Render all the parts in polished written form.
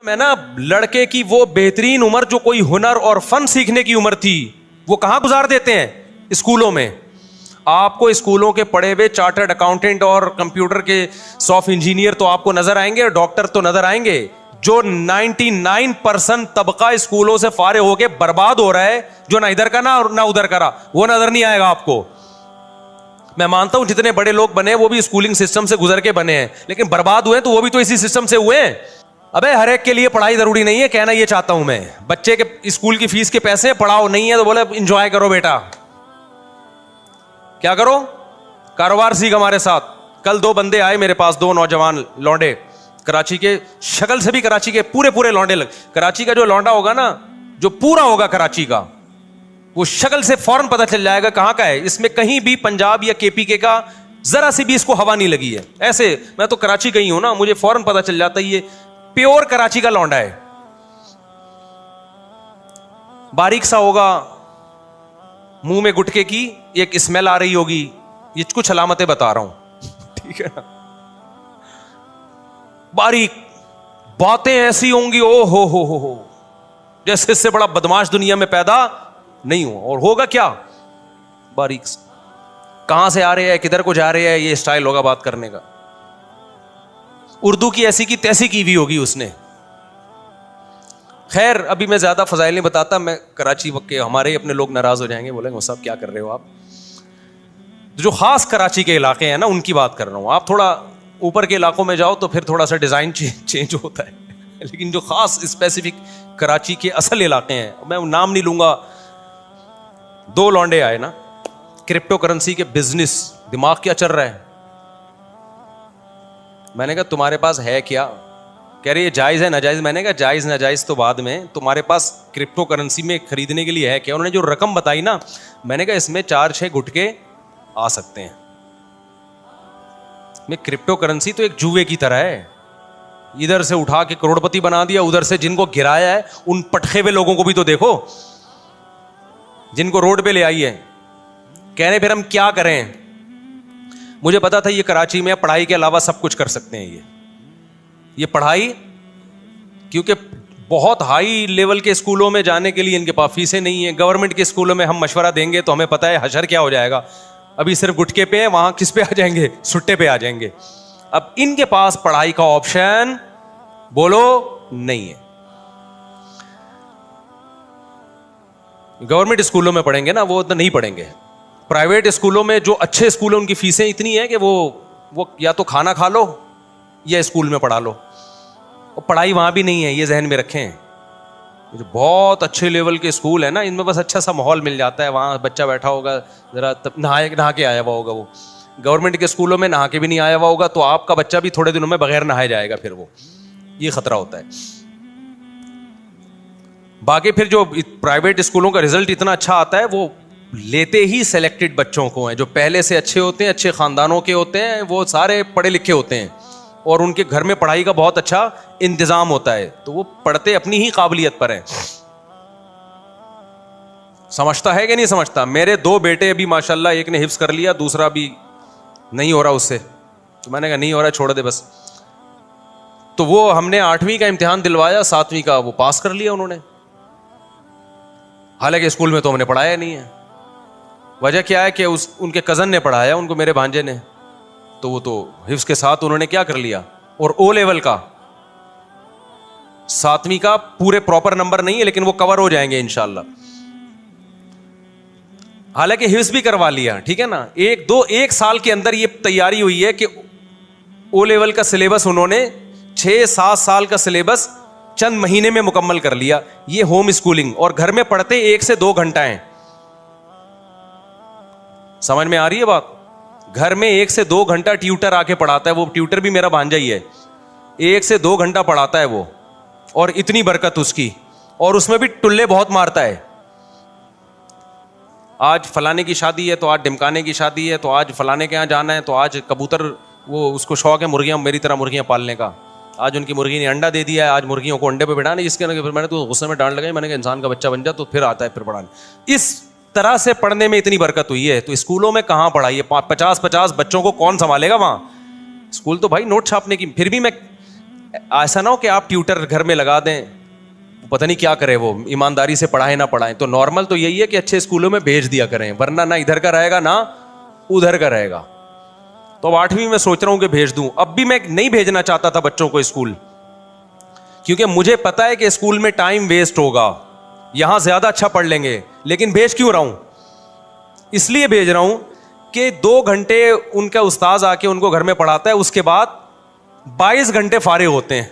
میں نا لڑکے کی وہ بہترین عمر جو کوئی ہنر اور فن سیکھنے کی عمر تھی وہ کہاں گزار دیتے ہیں؟ اسکولوں میں. آپ کو اسکولوں کے پڑھے ہوئے چارٹرڈ اکاؤنٹنٹ اور کمپیوٹر کے سافٹ انجینئر تو آپ کو نظر آئیں گے, ڈاکٹر تو نظر آئیں گے. جو 99% طبقہ اسکولوں سے فارغ ہو کے برباد ہو رہا ہے, جو نہ ادھر کا نہ ادھر کا رہا, وہ نظر نہیں آئے گا آپ کو. میں مانتا ہوں جتنے بڑے لوگ بنے وہ بھی اسکولنگ سسٹم سے گزر کے بنے ہیں, لیکن برباد ہوئے تو وہ بھی تو اسی سسٹم سے ہوئے ہیں. ابے ہر ایک کے لیے پڑھائی ضروری نہیں ہے, کہنا یہ چاہتا ہوں میں. بچے کے اسکول کی فیس کے پیسے پڑھاؤ, نہیں ہے تو بولے انجوائے کرو بیٹا. کیا کرو؟ کاروبار سیکھ ہمارے ساتھ. کل 2 بندے آئے میرے پاس, 2 نوجوان لونڈے کراچی کے, شکل سے بھی کراچی کے پورے لونڈے کراچی کا جو لونڈا ہوگا نا, جو پورا ہوگا کراچی کا, وہ شکل سے فوراً پتہ چل جائے گا کہاں کا ہے. اس میں کہیں بھی پنجاب یا کے پی کے کا ذرا سی بھی اس کو ہوا نہیں لگی ہے. ایسے میں تو کراچی گئی ہوں نا, مجھے فوراً پتہ چل جاتا ہے یہ پیور کراچی کا لونڈا ہے. باریک سا ہوگا, منہ میں گٹکے کی ایک اسمیل آ رہی ہوگی. یہ کچھ علامتیں بتا رہا ہوں, ٹھیک ہے نا. باریک, باتیں ایسی ہوں گی او ہو جیسے اس سے بڑا بدماش دنیا میں پیدا نہیں ہوا. اور ہوگا کیا؟ باریک. کہاں سے آ رہے ہیں, کدھر کو جا رہے ہیں, یہ اسٹائل ہوگا بات کرنے کا. اردو کی ایسی کی تیسی کی ہوئی ہوگی اس نے. خیر ابھی میں زیادہ فضائل نہیں بتاتا, میں کراچی وقت کے ہمارے اپنے لوگ ناراض ہو جائیں گے, بولیں گے صاحب کیا کر رہے ہو آپ. جو خاص کراچی کے علاقے ہیں نا ان کی بات کر رہا ہوں. آپ تھوڑا اوپر کے علاقوں میں جاؤ تو پھر تھوڑا سا ڈیزائن چینج ہوتا ہے, لیکن جو خاص اسپیسیفک کراچی کے اصل علاقے ہیں, میں نام نہیں لوں گا. 2 لونڈے آئے نا, کرپٹو کرنسی کے بزنس, دماغ کیا چل رہا ہے. میں نے کہا تمہارے پاس ہے کیا؟ کہہ رہے یہ جائز ہے ناجائز. میں نے کہا جائز ناجائز تو بعد میں, تمہارے پاس کرپٹو کرنسی میں خریدنے کے لیے ہے کیا؟ انہوں نے جو رقم بتائی نا, میں نے کہا اس میں 4-6 گٹکے آ سکتے ہیں. میں کرپٹو کرنسی تو ایک جوئے کی طرح ہے, ادھر سے اٹھا کے کروڑپتی بنا دیا, ادھر سے جن کو گرایا ہے ان پٹخے ہوئے لوگوں کو بھی تو دیکھو, جن کو روڈ پہ لے آئی ہے. کہہ رہے پھر ہم کیا کریں. مجھے پتا تھا یہ کراچی میں پڑھائی کے علاوہ سب کچھ کر سکتے ہیں. یہ پڑھائی, کیونکہ بہت ہائی لیول کے اسکولوں میں جانے کے لیے ان کے پاس فیسیں نہیں ہیں. گورنمنٹ کے اسکولوں میں ہم مشورہ دیں گے تو ہمیں پتا ہے حشر کیا ہو جائے گا. ابھی صرف گٹکے پہ ہیں, وہاں کس پہ آ جائیں گے؟ سٹے پہ آ جائیں گے. اب ان کے پاس پڑھائی کا آپشن بولو نہیں ہے. گورنمنٹ اسکولوں میں پڑھیں گے نا, وہ نہیں پڑھیں گے. پرائیویٹ اسکولوں میں جو اچھے اسکول ہیں ان کی فیسیں اتنی ہیں کہ وہ یا تو کھانا کھا لو یا اسکول میں پڑھا لو. اور پڑھائی وہاں بھی نہیں ہے, یہ ذہن میں رکھیں. جو بہت اچھے لیول کے اسکول ہیں نا, ان میں بس اچھا سا ماحول مل جاتا ہے, وہاں بچہ بیٹھا ہوگا ذرا نہا کے آیا ہوا ہوگا. وہ گورنمنٹ کے اسکولوں میں نہا کے بھی نہیں آیا ہوا ہوگا تو آپ کا بچہ بھی تھوڑے دنوں میں بغیر نہائے جائے گا, پھر وہ یہ خطرہ ہوتا ہے. باقی پھر جو پرائیویٹ اسکولوں کا رزلٹ اتنا اچھا آتا ہے, وہ لیتے ہی سلیکٹڈ بچوں کو ہیں, جو پہلے سے اچھے ہوتے ہیں, اچھے خاندانوں کے ہوتے ہیں, وہ سارے پڑھے لکھے ہوتے ہیں اور ان کے گھر میں پڑھائی کا بہت اچھا انتظام ہوتا ہے, تو وہ پڑھتے اپنی ہی قابلیت پر ہیں. سمجھتا ہے کہ نہیں سمجھتا؟ میرے 2 بیٹے ابھی ماشاءاللہ, ایک نے حفظ کر لیا, دوسرا بھی نہیں ہو رہا اس سے. تو میں نے کہا نہیں ہو رہا, چھوڑ دے بس. تو وہ ہم نے 8ویں کا امتحان دلوایا, 7ویں کا وہ پاس کر لیا انہوں نے. حالانکہ اسکول میں تو ہم نے پڑھایا نہیں ہے. وجہ کیا ہے کہ ان کے کزن نے پڑھایا ان کو, میرے بھانجے نے, تو وہ تو حفظ کے ساتھ انہوں نے کیا کر لیا. اور او لیول کا 7ویں کا پورے پراپر نمبر نہیں ہے, لیکن وہ کور ہو جائیں گے انشاءاللہ. حالانکہ حفظ بھی کروا لیا, ٹھیک ہے نا. 1 سال کے اندر یہ تیاری ہوئی ہے کہ او لیول کا سلیبس انہوں نے 6-7 سال کا سلیبس چند مہینے میں مکمل کر لیا. یہ ہوم اسکولنگ, اور گھر میں پڑھتے 1 سے 2 گھنٹہ ہیں. سمجھ میں آ رہی ہے بات؟ گھر میں 1 سے 2 گھنٹہ ٹیوٹر آ کے پڑھاتا ہے. وہ ٹیوٹر بھی میرا بھانجا ہی ہے. 1 سے 2 گھنٹہ پڑھاتا ہے وہ, اور اتنی برکت اس کی, اور اس میں بھی ٹلے بہت مارتا ہے. آج فلانے کی شادی ہے تو آج ڈمکانے کی شادی ہے, تو آج فلانے کے یہاں جانا ہے, تو آج کبوتر, وہ اس کو شوق ہے مرغیاں, میری طرح مرغیاں پالنے کا. آج ان کی مرغی نے انڈا دے دیا ہے, آج مرغیوں کو انڈے پہ بٹھانا. اس کے پھر میں نے تو غصے میں ڈانٹ لگائی, میں نے کہا انسان کا بچہ بن جا تو پھر آتا ہے پھر پڑھانے. اس طرح سے پڑھنے میں اتنی برکت ہوئی ہے. تو اسکولوں میں کہاں پڑھائی ہے؟ 50 بچوں کو کون سنبھالے گا وہاں؟ اسکول تو بھائی نوٹ چھاپنے کی. پھر بھی میں ایسا نہ ہو کہ آپ ٹیوٹر گھر میں لگا دیں, پتہ نہیں کیا کرے وہ, ایمانداری سے پڑھائیں نہ پڑھائیں. تو نارمل تو یہی ہے کہ اچھے اسکولوں میں بھیج دیا کریں, ورنہ نہ ادھر کا رہے گا نہ ادھر کا رہے گا. تو اب 8ویں میں سوچ رہا ہوں کہ بھیج دوں. اب بھی میں نہیں بھیجنا چاہتا تھا بچوں کو اسکول, کیونکہ مجھے پتا ہے کہ اسکول میں ٹائم ویسٹ ہوگا, یہاں زیادہ اچھا پڑھ لیں گے. لیکن بھیج کیوں رہا ہوں؟ اس لیے بھیج رہا ہوں کہ 2 گھنٹے ان کا استاذ آ کے ان کو گھر میں پڑھاتا ہے, اس کے بعد 22 گھنٹے فارغ ہوتے ہیں.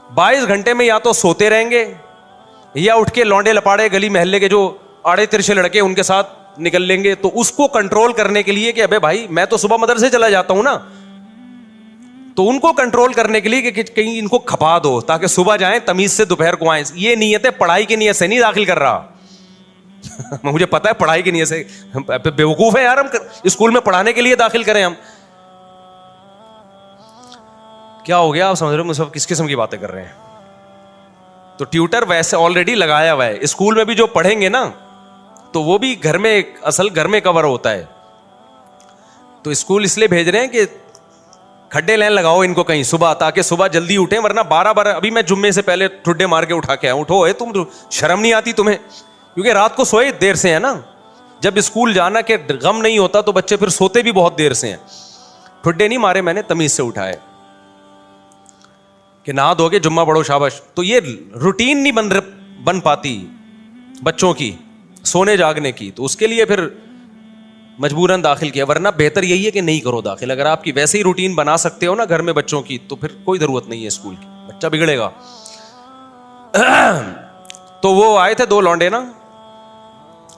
22 گھنٹے میں یا تو سوتے رہیں گے یا اٹھ کے لونڈے لپاڑے گلی محلے کے جو آڑے ترچے لڑکے ان کے ساتھ نکل لیں گے. تو اس کو کنٹرول کرنے کے لیے کہ ابے بھائی میں تو صبح مدرسے چلا جاتا ہوں نا, تو ان کو کنٹرول کرنے کے لیے کہ کہیں ان کو کھپا دو تاکہ صبح جائیں تمیز سے دوپہر کو آئیں. یہ نیت ہے, پڑھائی کی نیت سے نہیں داخل کر رہا. مجھے پتا ہے پڑھائی کی نیت سے بیوقوف ہے یار, ہم اسکول میں پڑھانے کے لیے داخل کریں. ہم کیا ہو گیا آپ سمجھ رہے ہو, مجھے کس قسم کی باتیں کر رہے ہیں. تو ٹیوٹر ویسے آلریڈی لگایا ہوا ہے, اسکول میں بھی جو پڑھیں گے نا تو وہ بھی گھر میں, اصل گھر میں کور ہوتا ہے. تو اسکول اس لیے بھیج رہے ہیں کہ کھڈے لین لگاؤ ان کو کہیں صبح, تاکہ صبح جلدی اٹھیں, ورنہ 12 ابھی میں جمعے سے پہلے ٹھڈے مار کے اٹھا کے آیا. اٹھو ہے تم, شرم نہیں آتی تمہیں؟ کیونکہ رات کو سوئے دیر سے ہیں نا. جب اسکول جانا کہ غم نہیں ہوتا تو بچے پھر سوتے بھی بہت دیر سے ہیں. ٹھڈے نہیں مارے میں نے, تمیز سے اٹھائے کہ نہا دھو کے جمعہ پڑھو شاباش. تو یہ روٹین نہیں بن پاتی بچوں کی سونے جاگنے کی, تو اس کے لیے پھر مجبوراً داخل کیا. ورنہ بہتر یہی ہے کہ نہیں کرو داخل. اگر آپ کی ویسے ہی روٹین بنا سکتے ہو نا گھر میں بچوں کی, تو پھر کوئی ضرورت نہیں ہے اسکول کی, بچہ بگڑے گا. تو وہ آئے تھے 2 لونڈے نا,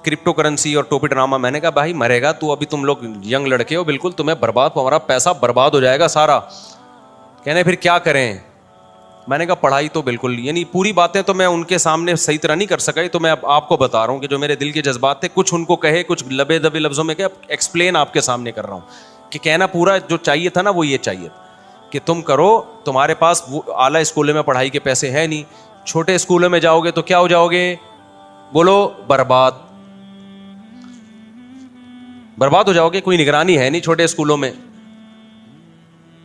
کرپٹو کرنسی اور ٹوپی ڈرامہ. میں نے کہا بھائی مرے گا تو, ابھی تم لوگ ینگ لڑکے ہو, بالکل تمہیں برباد, ہمارا پیسہ برباد ہو جائے گا سارا. کہنے پھر کیا کریں؟ میں نے کہا پڑھائی تو بالکل, یعنی پوری باتیں تو میں ان کے سامنے صحیح طرح نہیں کر سکا, تو میں اب آپ کو بتا رہا ہوں کہ جو میرے دل کے جذبات تھے, کچھ ان کو کہے, کچھ لبے دبے لفظوں میں کہ ایکسپلین آپ کے سامنے کر رہا ہوں کہ کہنا پورا جو چاہیے تھا نا وہ یہ چاہیے کہ تم کرو, تمہارے پاس وہ اعلیٰ اسکولوں میں پڑھائی کے پیسے ہیں نہیں, چھوٹے اسکولوں میں جاؤ گے تو کیا ہو جاؤ گے؟ بولو برباد, برباد ہو جاؤ گے. کوئی نگرانی ہے نہیں چھوٹے اسکولوں میں.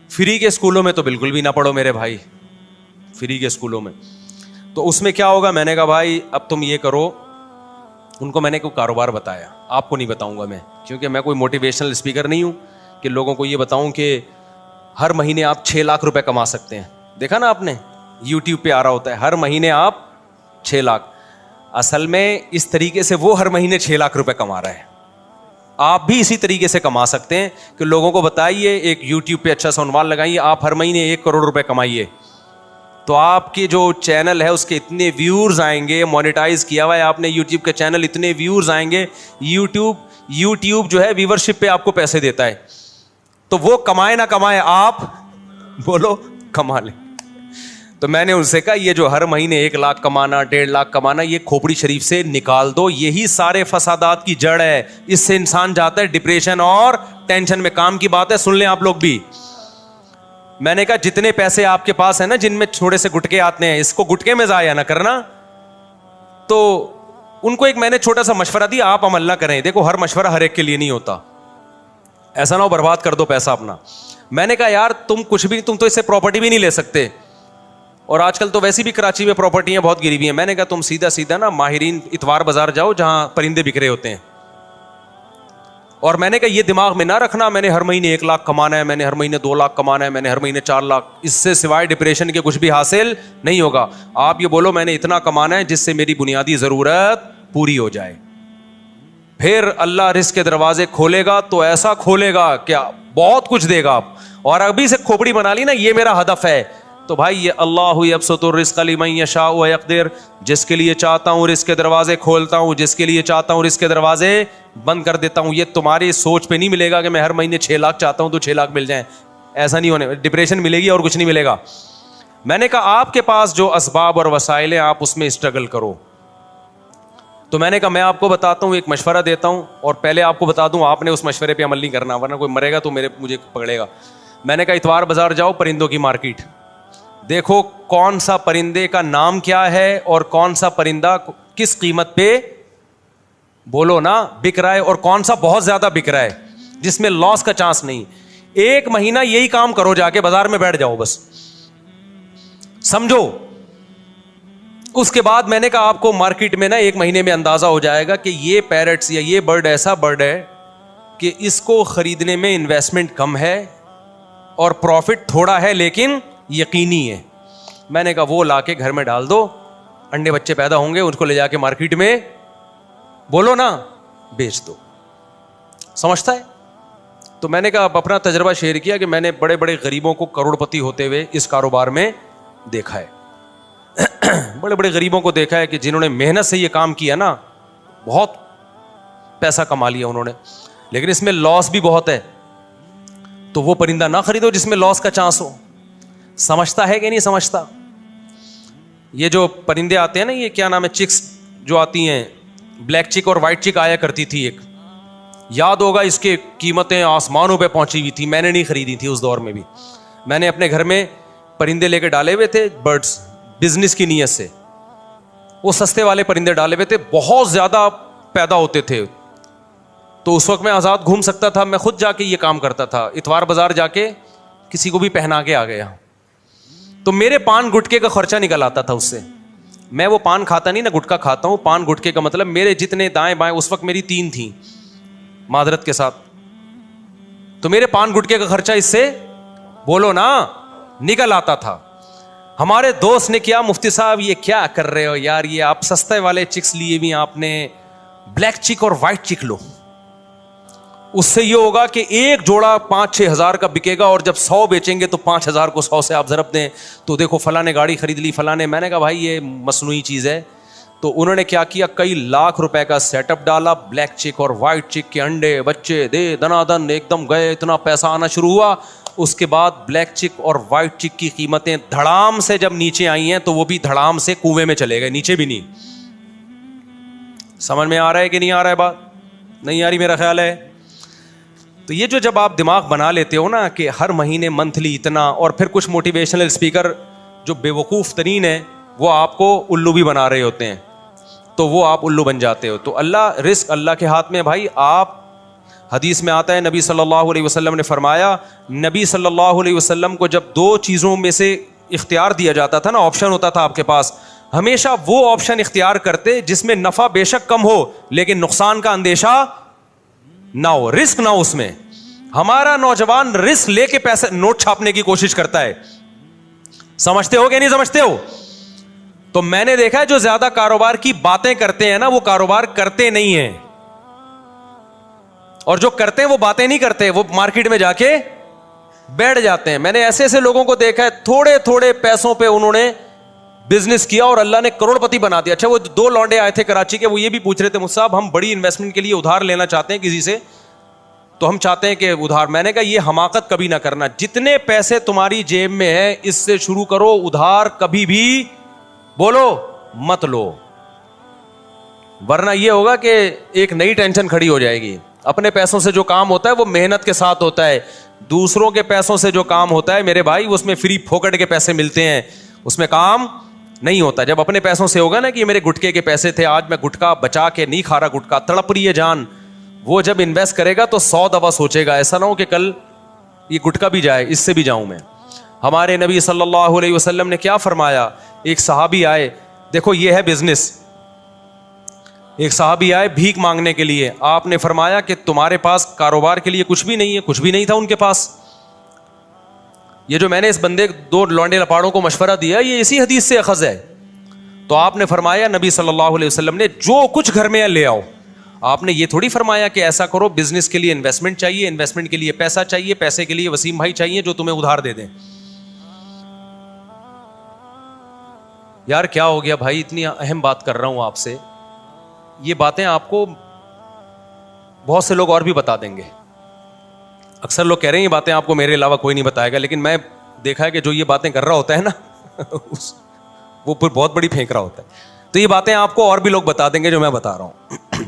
فری کے اسکولوں میں تو بالکل بھی نہ پڑھو میرے بھائی, فری کے اسکولوں میں. تو اس میں کیا ہوگا؟ میں نے کہا بھائی اب تم یہ کرو. ان کو میں نے کوئی کاروبار بتایا, آپ کو نہیں بتاؤں گا میں, کیونکہ میں کوئی موٹیویشنل اسپیکر نہیں ہوں کہ لوگوں کو یہ بتاؤں کہ ہر مہینے آپ 6 لاکھ روپے کما سکتے ہیں. دیکھا نا آپ نے یوٹیوب پہ آ رہا ہوتا ہے ہر مہینے آپ 6 لاکھ. اصل میں اس طریقے سے وہ ہر مہینے 6 لاکھ روپے کما رہا ہے. آپ بھی اسی طریقے سے کما سکتے ہیں کہ لوگوں کو بتائیے, ایک یوٹیوب پہ اچھا سا عنوان لگائیے, آپ ہر مہینے 1 کروڑ روپے کمائیے. تو آپ کی جو چینل ہے اس کے اتنے ویورز آئیں گے, مونیٹائز کیا ہوا ہے آپ نے یوٹیوب کے چینل, اتنے ویورز آئیں گے. یوٹیوب جو ہے ویورشپ پہ آپ کو پیسے دیتا ہے. تو وہ کمائے نہ کمائے, آپ بولو کما لیں. تو میں نے ان سے کہا یہ جو ہر مہینے 1 لاکھ کمانا, 1.5 لاکھ کمانا, یہ کھوپڑی شریف سے نکال دو. یہی سارے فسادات کی جڑ ہے. اس سے انسان جاتا ہے ڈپریشن اور ٹینشن میں. کام کی بات ہے, سن لیں آپ لوگ بھی. میں نے کہا جتنے پیسے آپ کے پاس ہیں نا, جن میں تھوڑے سے گٹکے آتے ہیں, اس کو گٹکے میں ضائع نہ کرنا. تو ان کو ایک میں نے چھوٹا سا مشورہ دیا, آپ عمل نہ کریں. دیکھو ہر مشورہ ہر ایک کے لیے نہیں ہوتا, ایسا نہ ہو برباد کر دو پیسہ اپنا. میں نے کہا یار تم کچھ بھی, تم تو اس سے پراپرٹی بھی نہیں لے سکتے, اور آج کل تو ویسی بھی کراچی میں پراپرٹیاں بہت گری ہوئی ہیں. میں نے کہا تم سیدھا نا ماہرین اتوار بازار جاؤ جہاں پرندے بکھرے ہوتے ہیں. اور میں نے کہا یہ دماغ میں نہ رکھنا میں نے ہر مہینے 1 لاکھ کمانا ہے, میں نے ہر مہینے 2 لاکھ کمانا ہے, میں نے ہر مہینے 4 لاکھ. اس سے سوائے ڈپریشن کے کچھ بھی حاصل نہیں ہوگا. آپ یہ بولو میں نے اتنا کمانا ہے جس سے میری بنیادی ضرورت پوری ہو جائے. پھر اللہ رزق کے دروازے کھولے گا تو ایسا کھولے گا کیا بہت کچھ دے گا آپ. اور ابھی سے کھوپڑی بنا لی نا یہ میرا ہدف ہے, تو بھائی یہ اللہ یبسط الرزق لمن یشاء ویقدر, جس کے لیے چاہتا ہوں رزق کے دروازے کھولتا ہوں, جس کے لیے چاہتا ہوں رزق کے دروازے بند کر دیتا ہوں. یہ تمہاری سوچ پہ نہیں ملے گا کہ میں ہر مہینے 6 لاکھ چاہتا ہوں تو 6 لاکھ مل جائیں, ایسا نہیں ہونے. ڈپریشن ملے گی اور کچھ نہیں ملے گا. میں نے کہا آپ کے پاس جو اسباب اور وسائل ہیں آپ اس میں اسٹرگل کرو. تو میں نے کہا میں آپ کو بتاتا ہوں, ایک مشورہ دیتا ہوں, اور پہلے آپ کو بتا دوں آپ نے اس مشورے پہ عمل نہیں کرنا ورنہ کوئی مرے گا تو مجھے پکڑے گا. میں نے کہا اتوار بازار جاؤ, پرندوں کی مارکیٹ دیکھو کون سا پرندے کا نام کیا ہے اور کون سا پرندہ کس قیمت پہ بولو نا بک رہا ہے, اور کون سا بہت زیادہ بک رہا ہے جس میں لاس کا چانس نہیں. ایک مہینہ یہی کام کرو, جا کے بازار میں بیٹھ جاؤ بس, سمجھو. اس کے بعد میں نے کہا آپ کو مارکیٹ میں نا ایک مہینے میں اندازہ ہو جائے گا کہ یہ پیرٹس یا یہ برڈ ایسا برڈ ہے کہ اس کو خریدنے میں انویسٹمنٹ کم ہے اور پروفٹ تھوڑا ہے لیکن یقینی ہے. میں نے کہا وہ لا کے گھر میں ڈال دو, انڈے بچے پیدا ہوں گے, ان کو لے جا کے مارکیٹ میں بولو نا بیچ دو. سمجھتا ہے؟ تو میں نے کہا اپنا تجربہ شیئر کیا کہ میں نے بڑے بڑے غریبوں کو کروڑ پتی ہوتے ہوئے اس کاروبار میں دیکھا ہے. بڑے بڑے غریبوں کو دیکھا ہے کہ جنہوں نے محنت سے یہ کام کیا نا, بہت پیسہ کما لیا انہوں نے, لیکن اس میں لاس بھی بہت ہے. تو وہ پرندہ نہ خریدو جس میں لاس کا چانس ہو. سمجھتا ہے کہ نہیں سمجھتا؟ یہ جو پرندے آتے ہیں نا, یہ کیا نام ہے, چکس جو آتی ہیں, بلیک چک اور وائٹ چک آیا کرتی تھی ایک, یاد ہوگا اس کی قیمتیں آسمانوں پہ پہنچی ہوئی تھی. میں نے نہیں خریدی تھی اس دور میں بھی, میں نے اپنے گھر میں پرندے لے کے ڈالے ہوئے تھے برڈز, بزنس کی نیت سے. وہ سستے والے پرندے ڈالے ہوئے تھے, بہت زیادہ پیدا ہوتے تھے. تو اس وقت میں آزاد گھوم سکتا تھا, میں خود جا کے یہ کام کرتا تھا, اتوار بازار جا کے کسی کو بھی پہنا کے آ گیا. تو میرے پان گٹکے کا خرچہ نکل آتا تھا اس سے. میں وہ پان کھاتا نہیں نا, گٹکا کھاتا ہوں. پان گٹکے کا مطلب میرے جتنے دائیں بائیں, اس وقت میری 3 تھیں معذرت کے ساتھ, تو میرے پان گٹکے کا خرچہ اس سے بولو نا نکل آتا تھا. ہمارے دوست نے کیا, مفتی صاحب یہ کیا کر رہے ہو یار, یہ آپ سستے والے چکس لیے بھی آپ نے بلیک چک اور وائٹ چک لو, اس سے یہ ہوگا کہ ایک جوڑا 5-6 ہزار کا بکے گا, اور جب 100 بیچیں گے تو 5,000 کو 100 سے آپ ضرب دیں تو دیکھو فلاں نے گاڑی خرید لی, فلاں نے. میں نے کہا بھائی یہ مصنوعی چیز ہے. تو انہوں نے کیا کیا, کئی لاکھ روپے کا سیٹ اپ ڈالا, بلیک چک اور وائٹ چک کے انڈے بچے دے دنا دن ایک دم گئے, اتنا پیسہ آنا شروع ہوا. اس کے بعد بلیک چک اور وائٹ چک کی قیمتیں دھڑام سے جب نیچے آئی ہیں تو وہ بھی دھڑام سے کنویں میں چلے گئے, نیچے بھی نہیں. سمجھ میں آ رہا ہے کہ نہیں آ رہا ہے؟ بات نہیں آ رہی میرا خیال ہے. تو یہ جو جب آپ دماغ بنا لیتے ہو نا کہ ہر مہینے منتھلی اتنا, اور پھر کچھ موٹیویشنل اسپیکر جو بے وقوف ترین ہیں وہ آپ کو الو بھی بنا رہے ہوتے ہیں, تو وہ آپ الو بن جاتے ہو. تو اللہ, رزق اللہ کے ہاتھ میں بھائی. آپ حدیث میں آتا ہے, نبی صلی اللہ علیہ وسلم نے فرمایا, نبی صلی اللہ علیہ وسلم کو جب 2 چیزوں میں سے اختیار دیا جاتا تھا نا, آپشن ہوتا تھا آپ کے پاس, ہمیشہ وہ آپشن اختیار کرتے جس میں نفع بے شک کم ہو لیکن نقصان کا اندیشہ نہ ہو, رسک نہ ہو اس میں. ہمارا نوجوان رسک لے کے پیسے نوٹ چھاپنے کی کوشش کرتا ہے. سمجھتے ہو کہ نہیں سمجھتے ہو؟ تو میں نے دیکھا ہے جو زیادہ کاروبار کی باتیں کرتے ہیں نا, وہ کاروبار کرتے نہیں ہیں, اور جو کرتے ہیں وہ باتیں نہیں کرتے, وہ مارکیٹ میں جا کے بیٹھ جاتے ہیں. میں نے ایسے ایسے لوگوں کو دیکھا ہے, تھوڑے تھوڑے پیسوں پہ انہوں نے بزنس کیا اور اللہ نے کروڑ پتی بنا دیا. اچھا, وہ 2 لونڈے آئے تھے کراچی کے, وہ یہ بھی پوچھ رہے تھے, مجھ صاحب ہم بڑی انویسٹمنٹ کے لیے ادھار لینا چاہتے ہیں کسی سے, تو ہم چاہتے ہیں کہ ادھار. میں نے کہا یہ حماقت کبھی نہ کرنا, جتنے پیسے تمہاری جیب میں ہے اس سے شروع کرو, ادھار کبھی بھی بولو مت لو, ورنہ یہ ہوگا کہ ایک نئی ٹینشن کھڑی ہو جائے گی. اپنے پیسوں سے جو کام ہوتا ہے وہ محنت کے ساتھ ہوتا ہے, دوسروں کے پیسوں سے جو کام ہوتا ہے میرے بھائی اس میں فری پھوکٹ کے پیسے ملتے ہیں, اس میں کام نہیں ہوتا. جب اپنے پیسوں سے ہوگا نا کہ یہ میرے گٹکے کے پیسے تھے, آج میں گٹکا بچا کے نہیں کھا رہا, گٹکا تڑپ رہی ہے جان, وہ جب انویسٹ کرے گا تو 100 دفعہ سوچے گا, ایسا نہ ہو کہ کل یہ گٹکا بھی جائے, اس سے بھی جاؤں میں. ہمارے نبی صلی اللہ علیہ وسلم نے کیا فرمایا, ایک صحابی آئے, دیکھو یہ ہے بزنس, ایک صحابی آئے بھیک مانگنے کے لیے, آپ نے فرمایا کہ تمہارے پاس کاروبار کے لیے کچھ بھی نہیں ہے, کچھ بھی نہیں تھا ان کے پاس. یہ جو میں نے اس بندے 2 لونڈے لپاڑوں کو مشورہ دیا یہ اسی حدیث سے اخذ ہے. تو آپ نے فرمایا, نبی صلی اللہ علیہ وسلم نے, جو کچھ گھر میں ہے لے آؤ. آپ نے یہ تھوڑی فرمایا کہ ایسا کرو, بزنس کے لیے انویسٹمنٹ چاہیے, انویسٹمنٹ کے لیے پیسہ چاہیے, پیسے کے لیے وسیم بھائی چاہیے جو تمہیں ادھار دے دیں. یار کیا ہو گیا بھائی, اتنی اہم بات کر رہا ہوں آپ سے, یہ باتیں آپ کو بہت سے لوگ اور بھی بتا دیں گے. اکثر لوگ کہہ رہے ہیں یہ باتیں آپ کو میرے علاوہ کوئی نہیں بتائے گا, لیکن میں دیکھا ہے کہ جو یہ باتیں کر رہا ہوتا ہے نا وہ پھر بہت بڑی پھینک رہا ہوتا ہے. تو یہ باتیں آپ کو اور بھی لوگ بتا دیں گے جو میں بتا رہا ہوں.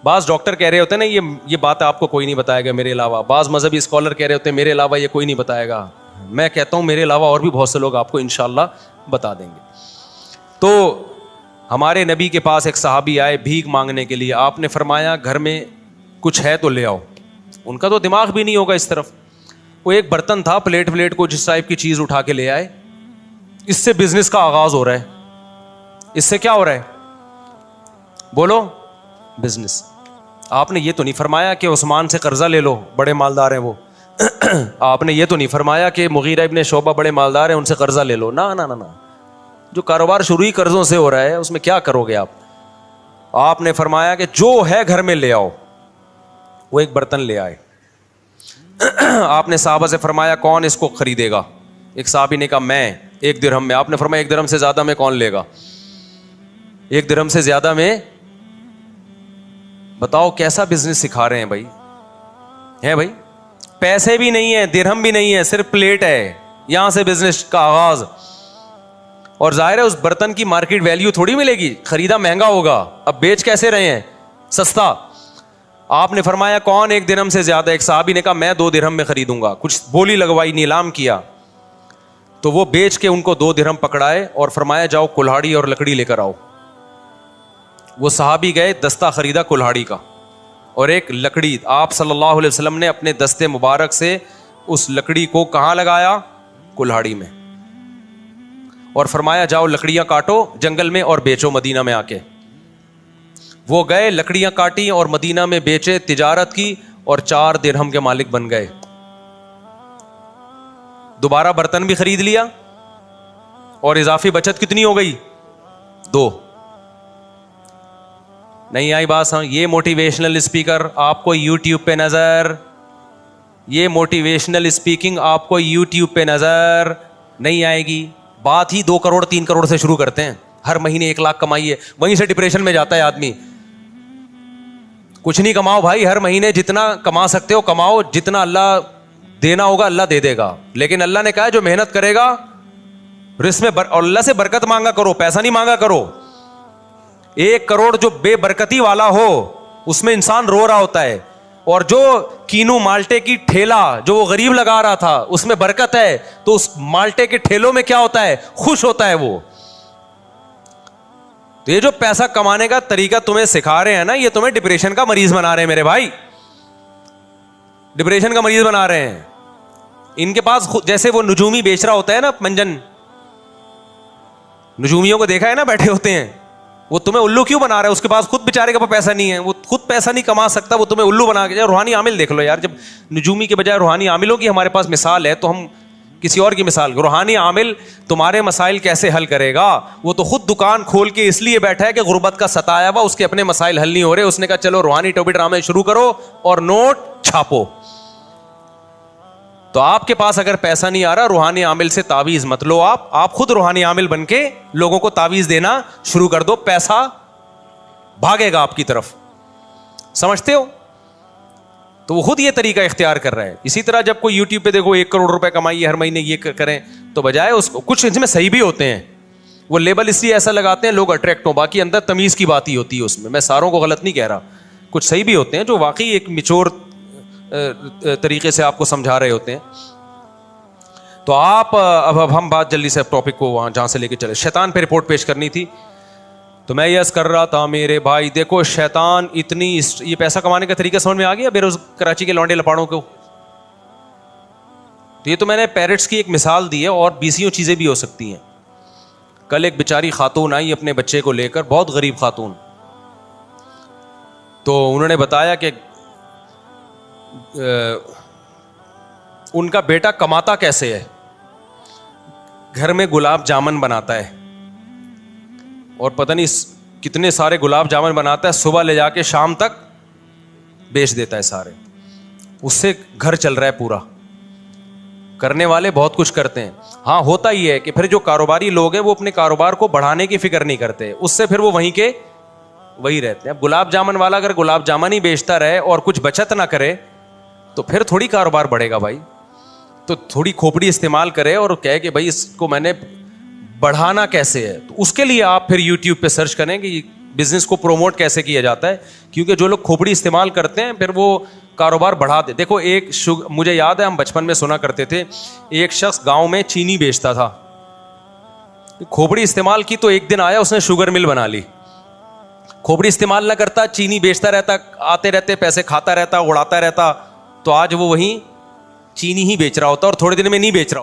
بعض ڈاکٹر کہہ رہے ہوتے ہیں نا یہ بات آپ کو کوئی نہیں بتائے گا میرے علاوہ, بعض مذہبی اسکالر کہہ رہے ہوتے ہیں میرے علاوہ یہ کوئی نہیں بتائے گا. میں کہتا ہوں میرے علاوہ اور بھی بہت سے لوگ آپ کو انشاءاللہ بتا دیں گے. تو ہمارے نبی کے پاس ایک صحابی آئے بھیک مانگنے کے لیے, آپ نے فرمایا گھر میں کچھ ہے تو لے آؤ. ان کا تو دماغ بھی نہیں ہوگا اس طرف. وہ ایک برتن تھا, پلیٹ کو جس ٹائپ کی چیز اٹھا کے لے آئے. اس سے بزنس کا آغاز ہو رہا ہے. اس سے کیا ہو رہا ہے؟ بولو, بزنس. آپ نے یہ تو نہیں فرمایا کہ عثمان سے قرضہ لے لو, بڑے مالدار ہیں وہ. آپ نے یہ تو نہیں فرمایا کہ مغیرہ ابن شعبہ بڑے مالدار ہیں, ان سے قرضہ لے لو. نا نا نا نا, جو کاروبار شروع ہی قرضوں سے ہو رہا ہے اس میں کیا کرو گے آپ؟ آپ نے فرمایا کہ جو ہے گھر میں لے آؤ. وہ ایک برتن لے آئے. آپ نے صحابہ سے فرمایا کون اس کو خریدے گا؟ ایک صحابی نے کہا میں, 1 درہم میں. آپ نے فرمایا 1 درہم سے زیادہ میں کون لے گا؟ 1 درہم سے زیادہ میں. بتاؤ کیسا بزنس سکھا رہے ہیں بھائی, ہے بھائی؟ پیسے بھی نہیں ہے, درہم بھی نہیں ہے, صرف پلیٹ ہے. یہاں سے بزنس کا آغاز. اور ظاہر ہے اس برتن کی مارکیٹ ویلیو تھوڑی ملے گی, خریدا مہنگا ہوگا. اب بیچ کیسے رہے ہیں؟ سستا. آپ نے فرمایا کون 1 درہم سے زیادہ؟ ایک صحابی نے کہا میں 2 درہم میں خریدوں گا. کچھ بولی لگوائی, نیلام کیا, تو وہ بیچ کے ان کو 2 درہم پکڑائے اور فرمایا جاؤ کلہاڑی اور لکڑی لے کر آؤ. وہ صحابی گئے, دستہ خریدا کلہاڑی کا اور ایک لکڑی. آپ صلی اللہ علیہ وسلم نے اپنے دستے مبارک سے اس لکڑی کو کہاں لگایا؟ کلہاڑی میں. اور فرمایا جاؤ لکڑیاں کاٹو جنگل میں اور بیچو مدینہ میں آ کے. وہ گئے, لکڑیاں کاٹی اور مدینہ میں بیچے, تجارت کی اور 4 درہم کے مالک بن گئے. دوبارہ برتن بھی خرید لیا اور اضافی بچت کتنی ہو گئی؟ 2. نہیں آئی بات سمجھ؟ یہ موٹیویشنل اسپیکر آپ کو یوٹیوب پہ نظر, یہ موٹیویشنل اسپیکنگ آپ کو یوٹیوب پہ نظر نہیں آئے گی. بات ہی 2 کروڑ 3 کروڑ سے شروع کرتے ہیں, ہر مہینے 1 لاکھ کمائیے, وہیں سے ڈپریشن میں جاتا ہے آدمی. کچھ نہیں کماؤ بھائی, ہر مہینے جتنا کما سکتے ہو کماؤ, جتنا اللہ دینا ہوگا اللہ دے دے گا. لیکن اللہ نے کہا جو محنت کرے گا رزق میں اور اللہ سے برکت مانگا کرو, پیسہ نہیں مانگا کرو. 1 کروڑ جو بے برکتی والا ہو اس میں انسان رو رہا ہوتا ہے, اور جو کینو مالٹے کی ٹھیلا جو وہ غریب لگا رہا تھا اس میں برکت ہے, تو اس مالٹے کے ٹھیلوں میں کیا ہوتا ہے؟ خوش ہوتا ہے وہ. تو یہ جو پیسہ کمانے کا طریقہ تمہیں سکھا رہے ہیں نا, یہ تمہیں ڈپریشن کا مریض بنا رہے ہیں میرے بھائی, ڈپریشن کا مریض بنا رہے ہیں. ان کے پاس جیسے وہ نجومی بیچ رہا ہوتا ہے نا, منجن نجومیوں کو دیکھا ہے نا بیٹھے ہوتے ہیں, وہ تمہیں الو کیوں بنا رہا ہے؟ اس کے پاس خود بیچارے کے پاس پیسہ نہیں ہے, وہ خود پیسہ نہیں کما سکتا, وہ تمہیں الو بنا کے. روحانی عامل دیکھ لو یار, جب نجومی کے بجائے روحانی عاملوں کی ہمارے پاس مثال ہے تو ہم کسی اور کی مثال. روحانی عامل تمہارے مسائل کیسے حل کرے گا؟ وہ تو خود دکان کھول کے اس لیے بیٹھا ہے کہ غربت کا ستایا ہوا, اس کے اپنے مسائل حل نہیں ہو رہے. اس نے کہا چلو روحانی ٹوپی ڈرامے شروع کرو اور نوٹ چھاپو. تو آپ کے پاس اگر پیسہ نہیں آ رہا, روحانی عامل سے تعویذ مت لو. آپ خود روحانی عامل بن کے لوگوں کو تعویذ دینا شروع کر دو, پیسہ بھاگے گا آپ کی طرف. سمجھتے ہو؟ تو وہ خود یہ طریقہ اختیار کر رہا ہے. اسی طرح جب کوئی یوٹیوب پہ دیکھو 1 کروڑ روپے کمائیے ہر مہینے, یہ کریں, تو بجائے اس کو کچھ اس میں صحیح بھی ہوتے ہیں, وہ لیبل اس لیے ایسا لگاتے ہیں لوگ اٹریکٹ ہوں, باقی اندر تمیز کی بات ہی ہوتی ہے اس میں. میں ساروں کو غلط نہیں کہہ رہا, کچھ صحیح بھی ہوتے ہیں جو واقعی ایک میچور طریقے سے آپ کو سمجھا رہے ہوتے ہیں. تو آپ اب ہم بات جلدی سے ٹاپک کو وہاں جہاں سے لے کے چلے. شیطان پہ رپورٹ پیش کرنی تھی, تو میں یس کر رہا تھا میرے بھائی. دیکھو شیطان اتنی, یہ پیسہ کمانے کا طریقہ سمجھ میں آ گیا کراچی کے لونڈے لپاڑوں کو. تو یہ تو میں نے پیرٹس کی ایک مثال دی ہے, اور 20 چیزیں بھی ہو سکتی ہیں. کل ایک بیچاری خاتون آئی اپنے بچے کو لے کر, بہت غریب خاتون. تو انہوں نے بتایا کہ ان کا بیٹا کماتا کیسے ہے, گھر میں گلاب جامن بناتا ہے, اور پتہ نہیں کتنے سارے گلاب جامن بناتا ہے, صبح لے جا کے شام تک بیچ دیتا ہے سارے. اس سے گھر چل رہا ہے پورا. کرنے والے بہت کچھ کرتے ہیں. ہاں ہوتا ہی ہے کہ پھر جو کاروباری لوگ ہیں وہ اپنے کاروبار کو بڑھانے کی فکر نہیں کرتے, اس سے پھر وہ وہیں کے وہی رہتے ہیں. اب گلاب جامن والا اگر گلاب جامن ہی بیچتا رہے اور کچھ بچت نہ کرے تو پھر تھوڑی کاروبار بڑھے گا بھائی. تو تھوڑی کھوپڑی استعمال کرے اور کہے کہ بھائی اس کو میں نے بڑھانا کیسے ہے. تو اس کے لیے آپ پھر یوٹیوب پہ سرچ کریں کہ بزنس کو پروموٹ کیسے کیا جاتا ہے, کیونکہ جو لوگ کھوپڑی استعمال کرتے ہیں پھر وہ کاروبار بڑھا دے. دیکھو ایک مجھے یاد ہے ہم بچپن میں سنا کرتے تھے, ایک شخص گاؤں میں چینی بیچتا تھا, کھوپڑی استعمال کی تو ایک دن آیا اس نے شوگر مل بنا لی. کھوپڑی استعمال نہ کرتا, چینی بیچتا رہتا, آتے رہتے پیسے کھاتا رہتا, اڑاتا رہتا, تو آج وہ وہیں چینی ہی بیچ رہا ہوتا اور تھوڑے دن میں نہیں بیچ رہا.